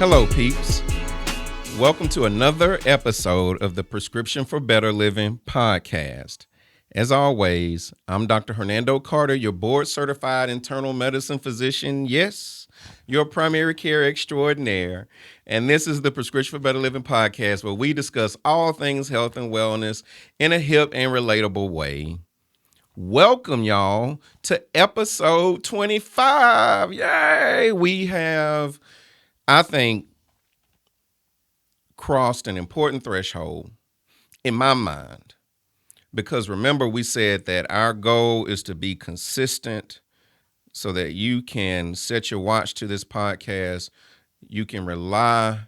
Hello, peeps. Welcome to another episode of the Prescription for Better Living podcast. As always, I'm Dr. Hernando Carter, your board-certified internal medicine physician. Yes, your primary care extraordinaire. And this is the Prescription for Better Living podcast, where we discuss all things health and wellness in a hip and relatable way. Welcome, y'all, to episode 25. Yay! We have, I think, crossed an important threshold in my mind. Because remember, we said that our goal is to be consistent so that you can set your watch to this podcast. You can rely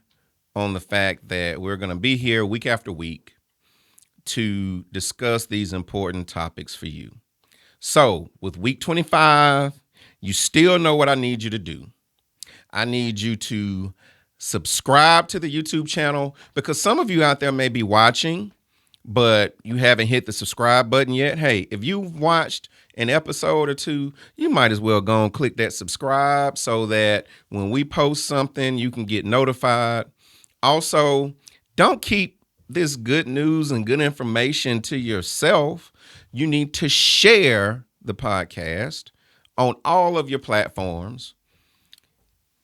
on the fact that we're going to be here week after week to discuss these important topics for you. So with week 25, you still know what I need you to do. I need you to subscribe to the YouTube channel, because some of you out there may be watching, but you haven't hit the subscribe button yet. Hey, if you've watched an episode or two, you might as well go and click that subscribe so that when we post something, you can get notified. Also, don't keep this good news and good information to yourself. You need to share the podcast on all of your platforms.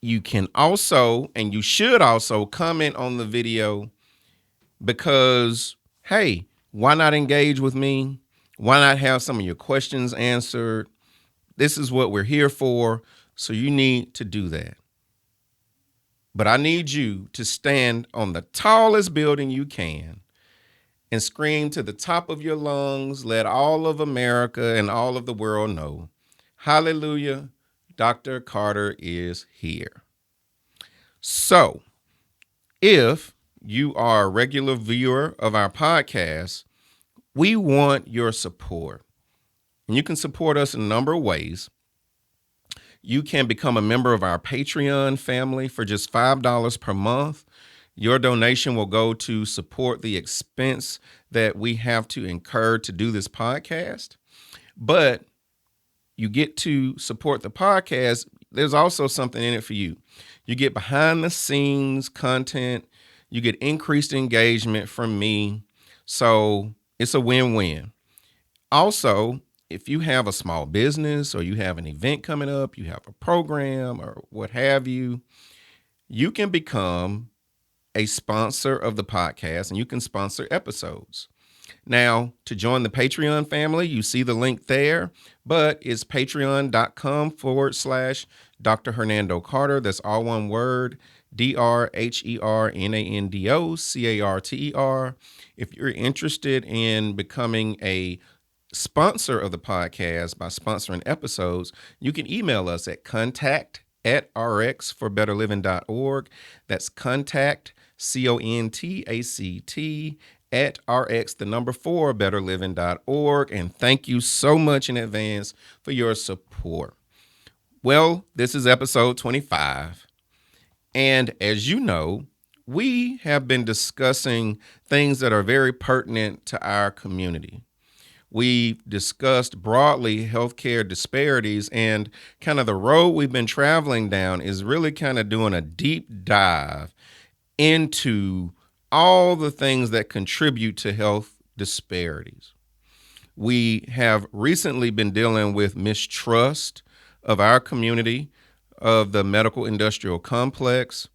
You can also, and you should also, comment on the video, because hey, why not engage with me? Why not have some of your questions answered? This is what we're here for, so you need to do that. But I need you to stand on the tallest building you can and scream to the top of your lungs. Let all of America and all of the world know, hallelujah, Dr. Carter is here. So, if you are a regular viewer of our podcast, we want your support. And you can support us in a number of ways. You can become a member of our Patreon family for just $5 per month. Your donation will go to support the expense that we have to incur to do this podcast. But you get to support the podcast. There's also something in it for you. You get behind the scenes content. You get increased engagement from me. So it's a win-win. Also, if you have a small business or you have an event coming up, you have a program or what have you, you can become a sponsor of the podcast and you can sponsor episodes. Now, to join the Patreon family, you see the link there, but it's patreon.com/Dr. Hernando Carter. That's all one word. DrHernandoCarter. If you're interested in becoming a sponsor of the podcast by sponsoring episodes, you can email us at contact@rxforbetterliving.org. That's contact, CONTACT, @rx4betterliving.org. And thank you so much in advance for your support. Well, this is episode 25. And as you know, we have been discussing things that are very pertinent to our community. We've discussed broadly healthcare disparities, and kind of the road we've been traveling down is really kind of doing a deep dive into all the things that contribute to health disparities. We have recently been dealing with mistrust of our community, of the medical industrial complex.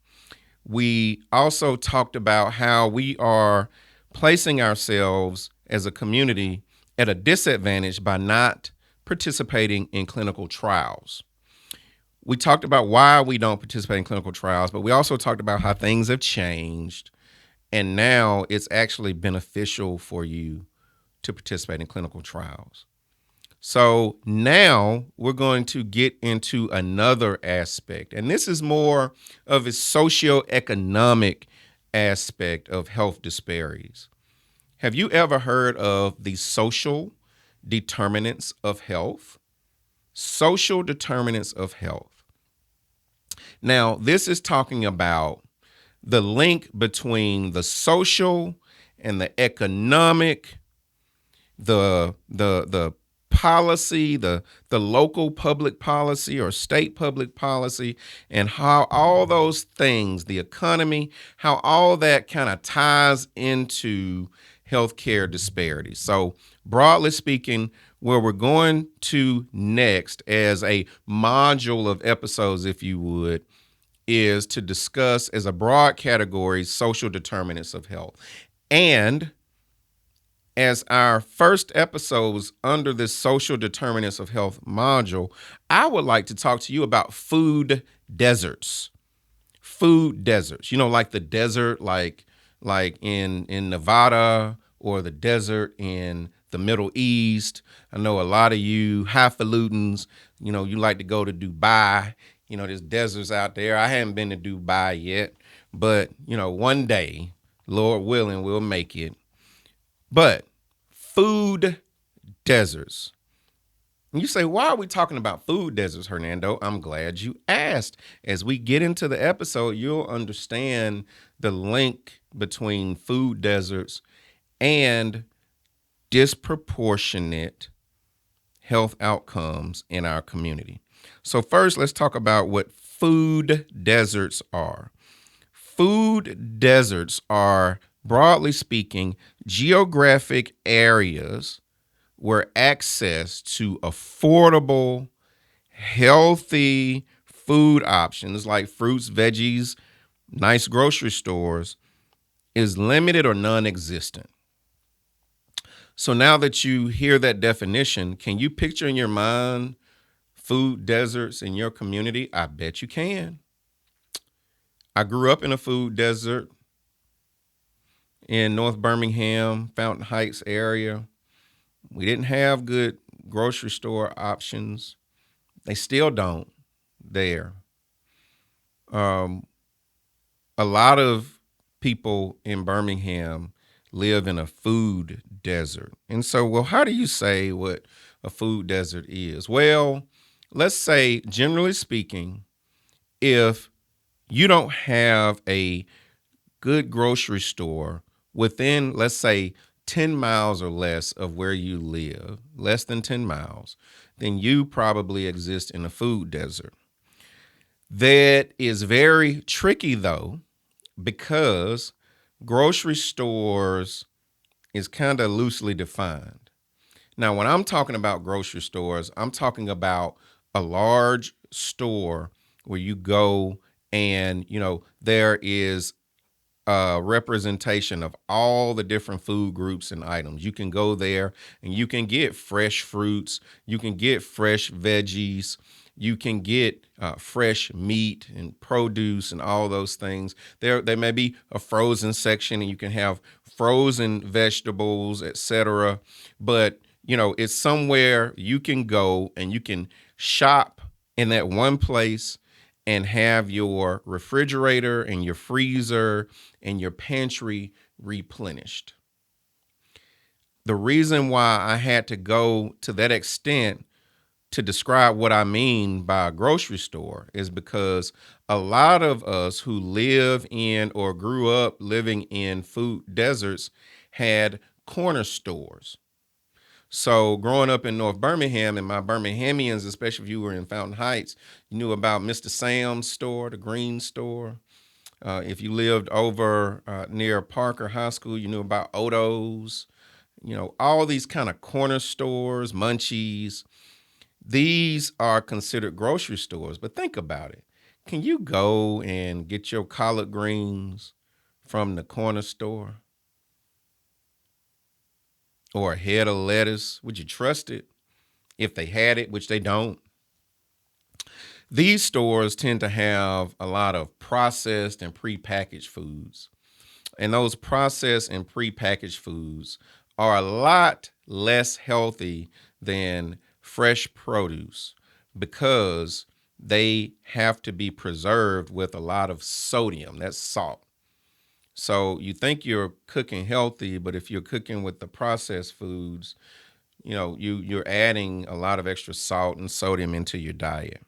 We also talked about how we are placing ourselves as a community at a disadvantage by not participating in clinical trials. We talked about why we don't participate in clinical trials, but we also talked about how things have changed, and now it's actually beneficial for you to participate in clinical trials. So now we're going to get into another aspect, and this is more of a socioeconomic aspect of health disparities. Have you ever heard of the social determinants of health? Social determinants of health. Now, this is talking about the link between the social and the economic, the policy, the local public policy or state public policy, and how all those things, the economy, how all that kind of ties into healthcare disparities. So, broadly speaking, where we're going to next as a module of episodes, if you would, is to discuss as a broad category social determinants of health. And as our first episodes under this social determinants of health module, I would like to talk to you about food deserts. Food deserts. You know, like the desert, like in Nevada, or the desert in the Middle East. I know a lot of you highfalutins, you know, you like to go to Dubai. You know, there's deserts out there. I haven't been to Dubai yet, but, you know, one day, Lord willing, we'll make it. But food deserts. And you say, why are we talking about food deserts, Hernando? I'm glad you asked. As we get into the episode, you'll understand the link between food deserts and disproportionate health outcomes in our community. So first, let's talk about what food deserts are. Food deserts are, broadly speaking, geographic areas where access to affordable, healthy food options like fruits, veggies, nice grocery stores is limited or non-existent. So now that you hear that definition, can you picture in your mind food deserts in your community? I bet you can. I grew up in a food desert in North Birmingham, Fountain Heights area. We didn't have good grocery store options. They still don't there. A lot of people in Birmingham live in a food desert. And so, well, how do you say what a food desert is? Well, let's say, generally speaking, if you don't have a good grocery store within, let's say, 10 miles or less of where you live, less than 10 miles, then you probably exist in a food desert. That is very tricky, though, because grocery stores is kind of loosely defined. Now, when I'm talking about grocery stores, I'm talking about a large store where you go and, you know, there is a representation of all the different food groups and items. You can go there and you can get fresh fruits, you can get fresh veggies, you can get fresh meat and produce and all those things. There may be a frozen section and you can have frozen vegetables, etc. But, you know, it's somewhere you can go and you can shop in that one place and have your refrigerator and your freezer and your pantry replenished. The reason why I had to go to that extent to describe what I mean by a grocery store is because a lot of us who live in or grew up living in food deserts had corner stores. So growing up in North Birmingham, and my Birminghamians, especially if you were in Fountain Heights, you knew about Mr. Sam's store, the Green store. If you lived over near Parker High School, you knew about Odo's, you know, all these kind of corner stores, Munchies. These are considered grocery stores, but think about it. Can you go and get your collard greens from the corner store? Or a head of lettuce? Would you trust it if they had it, which they don't? These stores tend to have a lot of processed and prepackaged foods. And those processed and prepackaged foods are a lot less healthy than fresh produce because they have to be preserved with a lot of sodium. That's salt. So you think you're cooking healthy, but if you're cooking with the processed foods, you know, you're adding a lot of extra salt and sodium into your diet.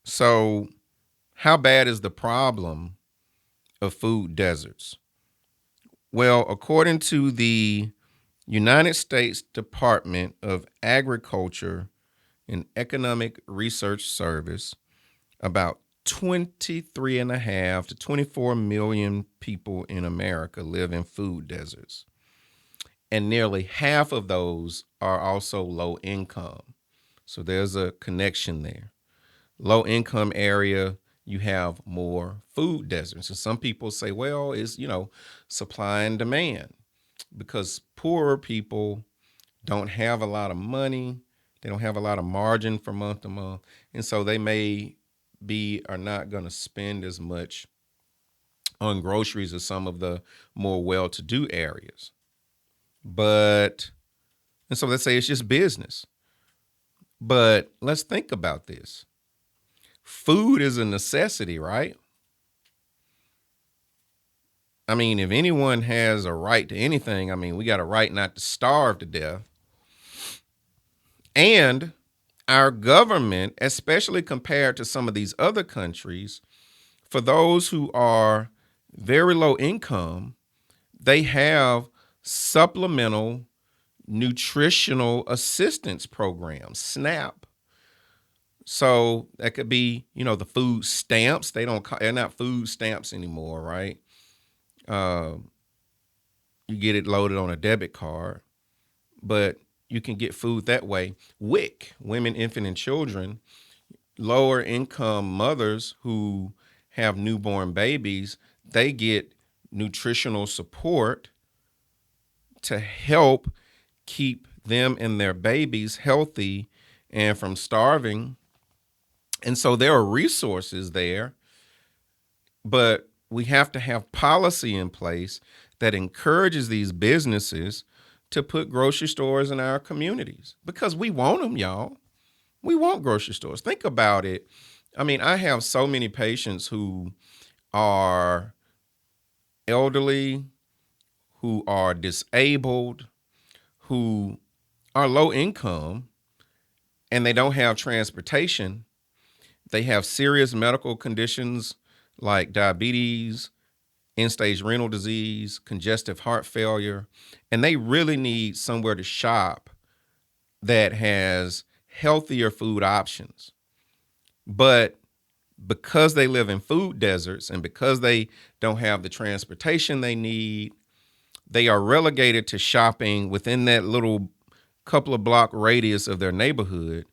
So how bad is the problem of food deserts? Well, according to the United States Department of Agriculture and Economic Research Service, about 23.5 to 24 million people in America live in food deserts. And nearly half of those are also low income. So there's a connection there. Low income area, you have more food deserts. And some people say, well, it's, supply and demand, because poorer people don't have a lot of money. They don't have a lot of margin from month to month. And so they may are not going to spend as much on groceries as some of the more well-to-do areas. And so let's say it's just business. But let's think about this. Food is a necessity, right? I mean, if anyone has a right to anything, I mean, we got a right not to starve to death. And our government, especially compared to some of these other countries, for those who are very low income, they have supplemental nutritional assistance programs, SNAP. So that could be, the food stamps. They're not food stamps anymore, right? You get it loaded on a debit card, but you can get food that way. WIC, Women, Infant, and Children, lower income mothers who have newborn babies, they get nutritional support to help keep them and their babies healthy and from starving. And so there are resources there, but we have to have policy in place that encourages these businesses to put grocery stores in our communities, because we want them, y'all. We want grocery stores. Think about it. I mean, I have so many patients who are elderly, who are disabled, who are low income, and they don't have transportation. They have serious medical conditions like diabetes, end-stage renal disease, congestive heart failure, and they really need somewhere to shop that has healthier food options. But because they live in food deserts and because they don't have the transportation they need, they are relegated to shopping within that little couple of block radius of their neighborhood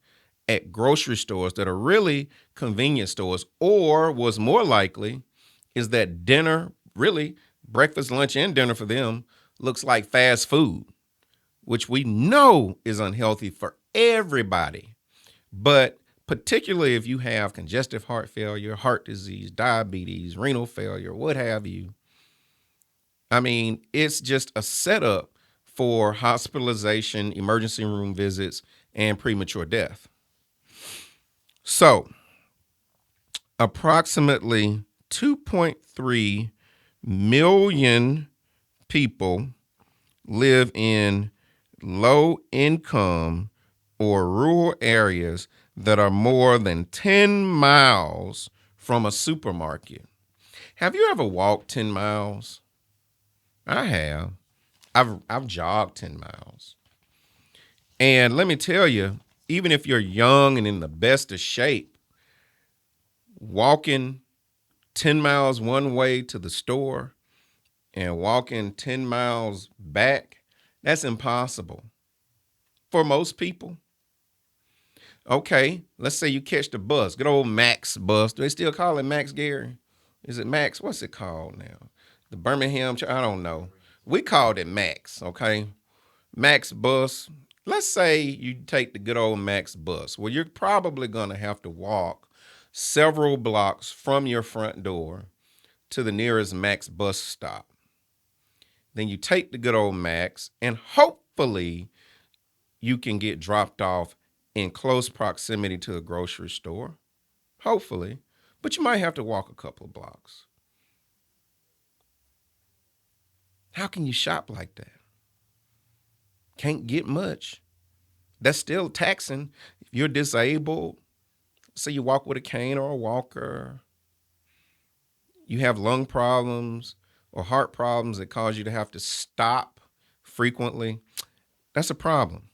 at grocery stores that are really convenience stores, or what's more likely is that dinner, really breakfast, lunch, and dinner for them, looks like fast food, which we know is unhealthy for everybody. But particularly if you have congestive heart failure, heart disease, diabetes, renal failure, what have you, I mean, it's just a setup for hospitalization, emergency room visits, and premature death. So, approximately 2.3 million people live in low income or rural areas that are more than 10 miles from a supermarket. Have you ever walked 10 miles? I have. I've jogged 10 miles. And let me tell you, even if you're young and in the best of shape, walking 10 miles one way to the store and walking 10 miles back, that's impossible for most people. Okay, let's say you catch the bus, good old Max bus. Do they still call it Max, Gary? Is it Max? What's it called now? The Birmingham, I don't know. We called it Max, okay? Max bus. Let's say you take the good old Max bus. Well, you're probably going to have to walk several blocks from your front door to the nearest Max bus stop. Then you take the good old Max, and hopefully you can get dropped off in close proximity to a grocery store. Hopefully. But you might have to walk a couple of blocks. How can you shop like that? Can't get much. That's still taxing. If you're disabled, say you walk with a cane or a walker, you have lung problems or heart problems that cause you to have to stop frequently, that's a problem.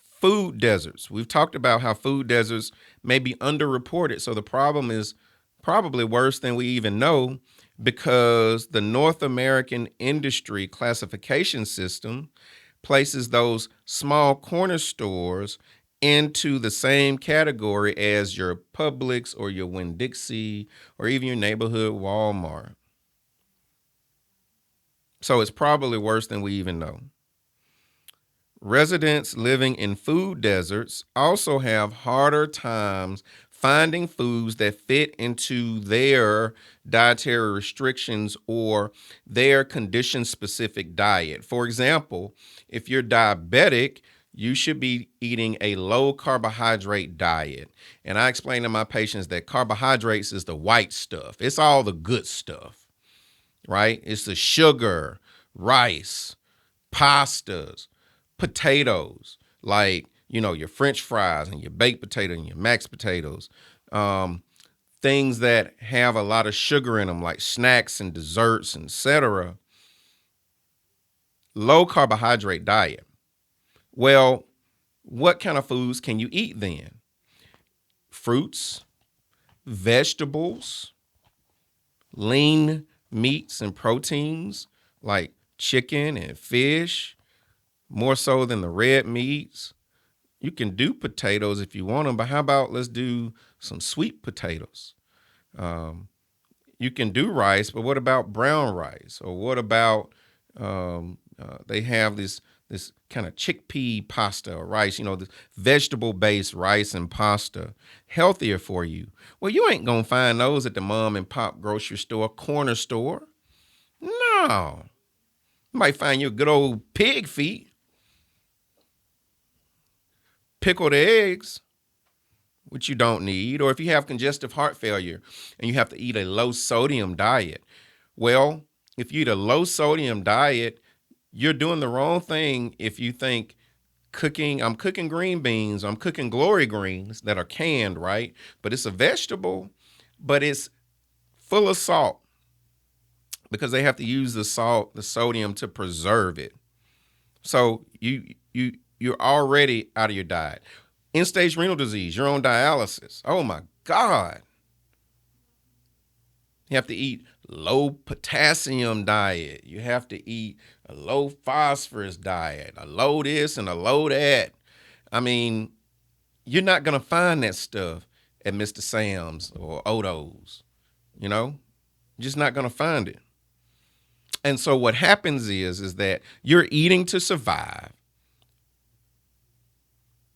Food deserts. We've talked about how food deserts may be underreported. So the problem is probably worse than we even know because the North American industry classification system places those small corner stores into the same category as your Publix or your Winn-Dixie or even your neighborhood Walmart. So it's probably worse than we even know. Residents living in food deserts also have harder times finding foods that fit into their dietary restrictions or their condition specific diet. For example, if you're diabetic, you should be eating a low carbohydrate diet. And I explain to my patients that carbohydrates is the white stuff, it's all the good stuff, right? It's the sugar, rice, pastas, potatoes, like, your French fries and your baked potato and your mashed potatoes, things that have a lot of sugar in them, like snacks and desserts, etc. Low carbohydrate diet. Well, what kind of foods can you eat then? Fruits, vegetables, lean meats and proteins like chicken and fish, more so than the red meats. You can do potatoes if you want them, but how about let's do some sweet potatoes? You can do rice, but what about brown rice? Or what about they have this kind of chickpea pasta or rice, this vegetable-based rice and pasta, healthier for you. Well, you ain't gonna find those at the mom and pop grocery store, corner store. No. You might find you a good old pig feet, pickled eggs, which you don't need, or if you have congestive heart failure and you have to eat a low sodium diet. Well, if you eat a low sodium diet, you're doing the wrong thing if you think I'm cooking green beans, I'm cooking glory greens that are canned, right? But it's a vegetable, but it's full of salt because they have to use the sodium to preserve it. So you're already out of your diet. End-stage renal disease, you're on dialysis. Oh my God. You have to eat low potassium diet. You have to eat a low phosphorus diet, a low this and a low that. I mean, you're not going to find that stuff at Mr. Sam's or Odo's, You're just not going to find it. And so what happens is that you're eating to survive.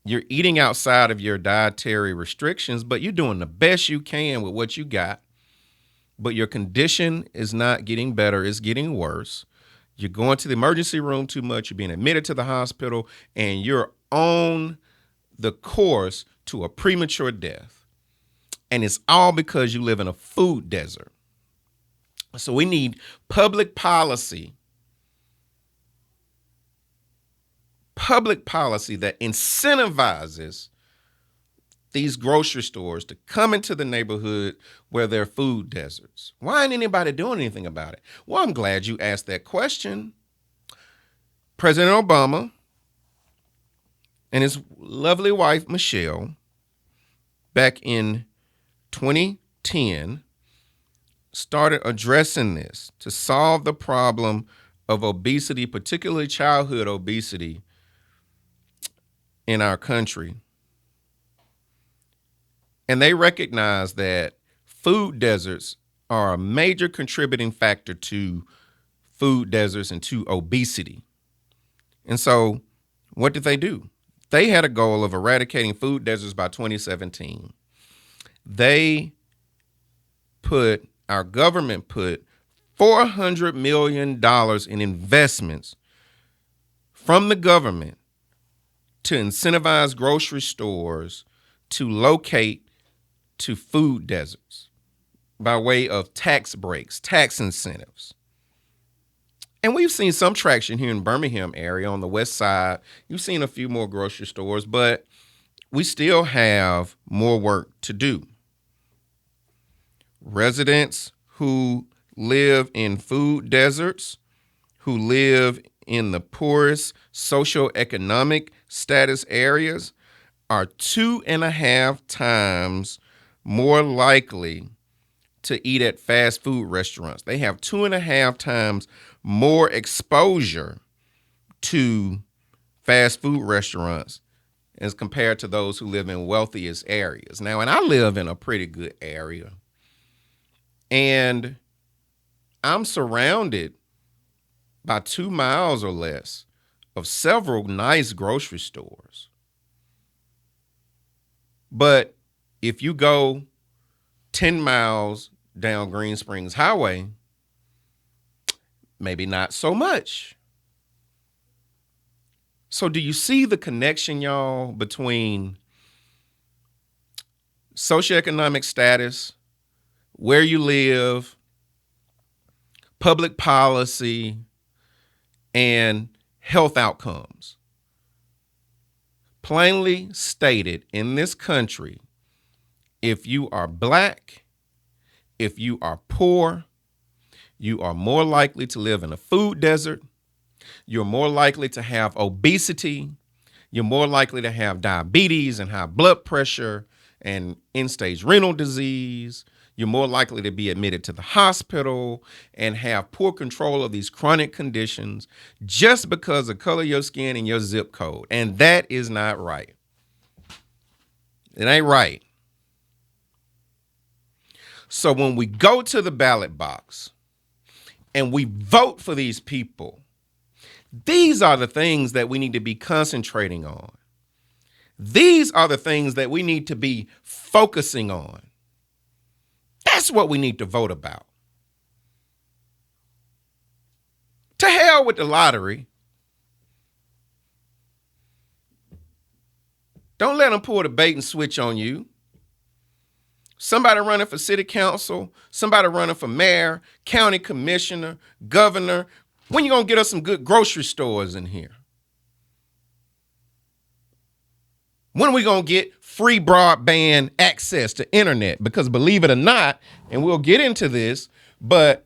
You're eating outside of your dietary restrictions, but you're doing the best you can with what you got. But your condition is not getting better, it's getting worse. You're going to the emergency room too much, you're being admitted to the hospital, and you're on the course to a premature death. And it's all because you live in a food desert. So we need public policy that incentivizes these grocery stores to come into the neighborhood where there are food deserts. Why ain't anybody doing anything about it? Well, I'm glad you asked that question. President Obama and his lovely wife, Michelle, back in 2010, started addressing this to solve the problem of obesity, particularly childhood obesity in our country. And they recognize that food deserts are a major contributing factor to food deserts and to obesity. And so what did they do? They had a goal of eradicating food deserts by 2017. Our government put $400 million in investments from the government to incentivize grocery stores to locate to food deserts by way of tax breaks, tax incentives. And we've seen some traction here in Birmingham area on the west side. You've seen a few more grocery stores, but we still have more work to do. Residents who live in food deserts who live in the poorest socioeconomic status areas are 2.5 times more likely to eat at fast food restaurants. They have 2.5 times more exposure to fast food restaurants as compared to those who live in wealthiest areas. Now, and I live in a pretty good area, and I'm surrounded by 2 miles or less of several nice grocery stores. But if you go 10 miles down Green Springs Highway, maybe not so much. So do you see the connection, y'all, between socioeconomic status, where you live, public policy, and health outcomes? Plainly stated, in this country, if you are Black, if you are poor, you are more likely to live in a food desert. You're more likely to have obesity. You're more likely to have diabetes and high blood pressure and end-stage renal disease. You're more likely to be admitted to the hospital and have poor control of these chronic conditions just because of color of your skin and your zip code. And that is not right. It ain't right. So when we go to the ballot box and we vote for these people, these are the things that we need to be concentrating on. These are the things that we need to be focusing on. That's what we need to vote about. To hell with the lottery. Don't let them pull the bait and switch on you. Somebody running for city council, somebody running for mayor, county commissioner, governor. When you gonna get us some good grocery stores in here? When are we gonna get free broadband access to internet? Because believe it or not, and we'll get into this, but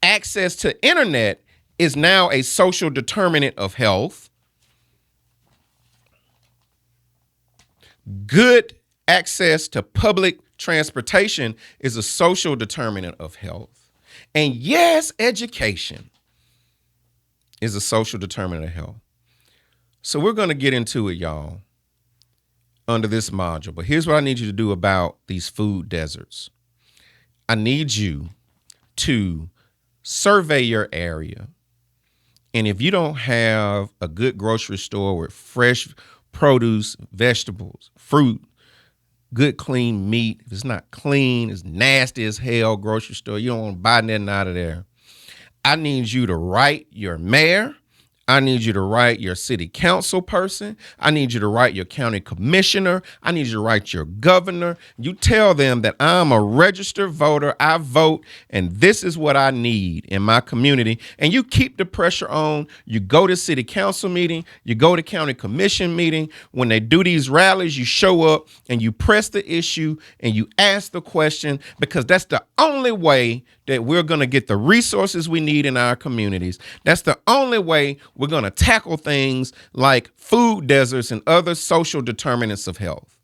access to internet is now a social determinant of health. Good access to public transportation is a social determinant of health. And yes, education is a social determinant of health. So we're going to get into it, y'all, under this module. But here's what I need you to do about these food deserts. I need you to survey your area. And if you don't have a good grocery store with fresh produce, vegetables, fruit, good clean meat, if it's not clean, it's nasty as hell grocery store, you don't want to buy nothing out of there. I need you to write your mayor. I need you to write your city council person. I need you to write your county commissioner. I need you to write your governor. You tell them that I'm a registered voter. I vote, and this is what I need in my community. And you keep the pressure on. You go to city council meeting. You go to county commission meeting. When they do these rallies, you show up and you press the issue and you ask the question, because that's the only way that we're going to get the resources we need in our communities. That's the only way we're going to tackle things like food deserts and other social determinants of health.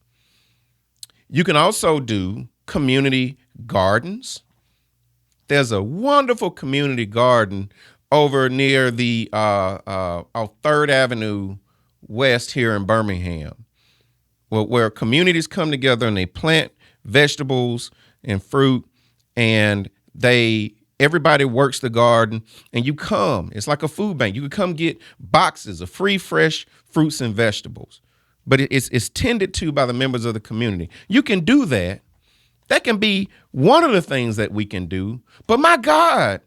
You can also do community gardens. There's a wonderful community garden over near the 3rd Avenue West here in Birmingham, where communities come together and they plant vegetables and fruit, and everybody works the garden, and you come. It's like a food bank. You can come get boxes of free, fresh fruits and vegetables, but it's tended to by the members of the community. You can do that. That can be one of the things that we can do. But my God,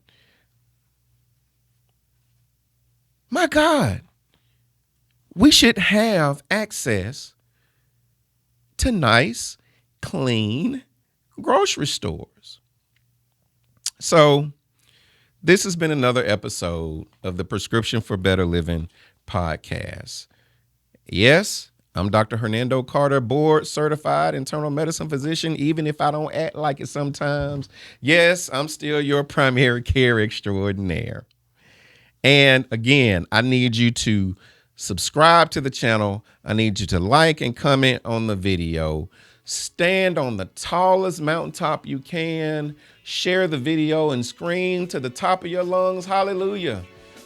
we should have access to nice, clean grocery stores. So this has been another episode of the Prescription for Better Living podcast. Yes, I'm Dr. Hernando Carter, board certified internal medicine physician, even if I don't act like it sometimes. Yes, I'm still your primary care extraordinaire. And again, I need you to subscribe to the channel. I need you to like and comment on the video. Stand on the tallest mountaintop you can. Share the video and scream to the top of your lungs. Hallelujah.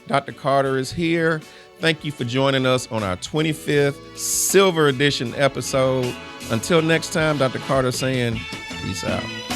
Dr. Carter is here. Thank you for joining us on our 25th Silver Edition episode. Until next time, Dr. Carter saying, peace out.